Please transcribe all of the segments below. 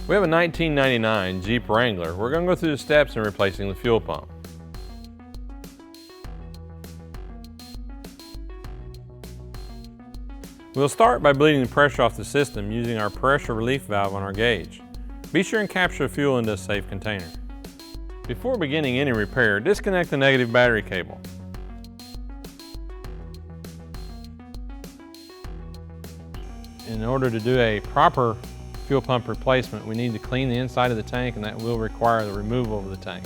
We have a 1999 JEEP Wrangler. We're going to go through the steps in replacing the fuel pump. We'll start by bleeding the pressure off the system using our pressure relief valve on our gauge. Be sure and capture the fuel into a safe container. Before beginning any repair, disconnect the negative battery cable. In order to do a proper fuel pump replacement, we need to clean the inside of the tank, and that will require the removal of the tank.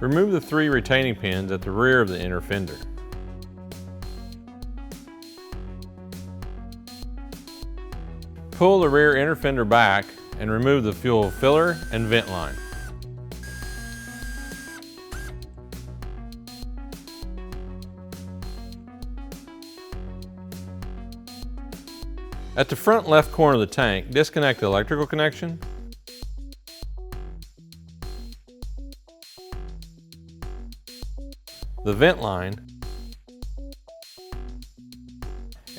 Remove the 3 retaining pins at the rear of the inner fender. Pull the rear inner fender back and remove the fuel filler and vent line. At the front left corner of the tank, disconnect the electrical connection, the vent line,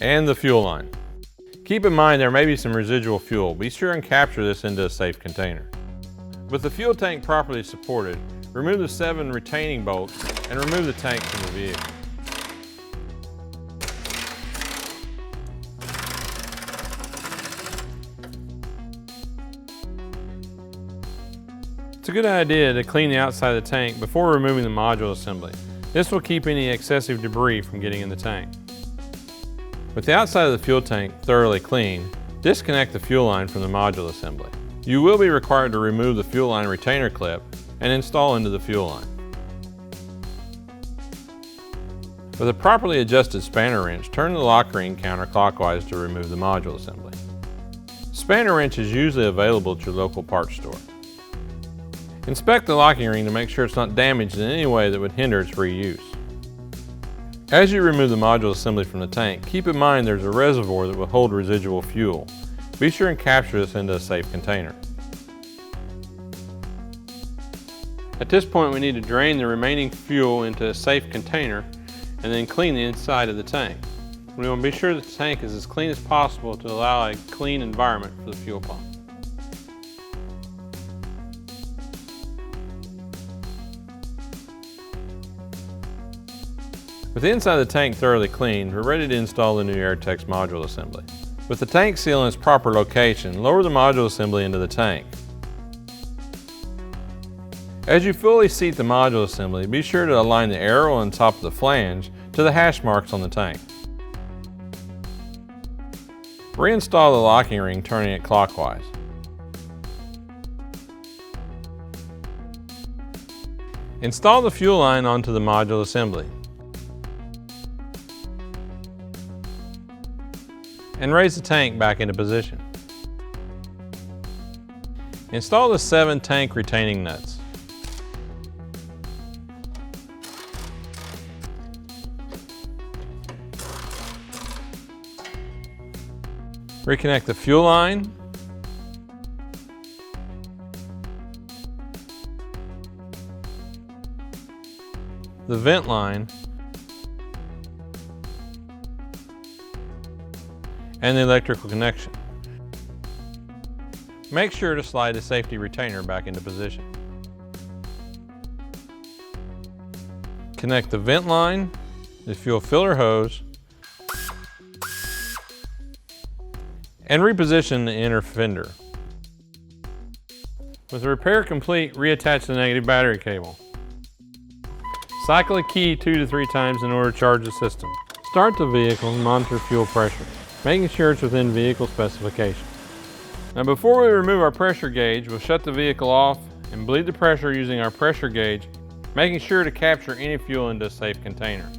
and the fuel line. Keep in mind there may be some residual fuel. Be sure and capture this into a safe container. With the fuel tank properly supported, remove the 7 retaining bolts and remove the tank from the vehicle. It's a good idea to clean the outside of the tank before removing the module assembly. This will keep any excessive debris from getting in the tank. With the outside of the fuel tank thoroughly clean, disconnect the fuel line from the module assembly. You will be required to remove the fuel line retainer clip and install into the fuel line. With a properly adjusted spanner wrench, turn the lock ring counterclockwise to remove the module assembly. Spanner wrench is usually available at your local parts store. Inspect the locking ring to make sure it's not damaged in any way that would hinder its reuse. As you remove the module assembly from the tank, keep in mind there's a reservoir that will hold residual fuel. Be sure and capture this into a safe container. At this point, we need to drain the remaining fuel into a safe container and then clean the inside of the tank. We want to be sure that the tank is as clean as possible to allow a clean environment for the fuel pump. With the inside of the tank thoroughly cleaned, we're ready to install the new Airtex module assembly. With the tank seal in its proper location, lower the module assembly into the tank. As you fully seat the module assembly, be sure to align the arrow on top of the flange to the hash marks on the tank. Reinstall the locking ring, turning it clockwise. Install the fuel line onto the module assembly. And raise the tank back into position. Install the 7 tank retaining nuts. Reconnect the fuel line, the vent line, and the electrical connection. Make sure to slide the safety retainer back into position. Connect the vent line, the fuel filler hose, and reposition the inner fender. With the repair complete, reattach the negative battery cable. Cycle a key 2 to 3 times in order to charge the system. Start the vehicle and monitor fuel pressure, making sure it's within vehicle specifications. Now before we remove our pressure gauge, we'll shut the vehicle off and bleed the pressure using our pressure gauge, making sure to capture any fuel into a safe container.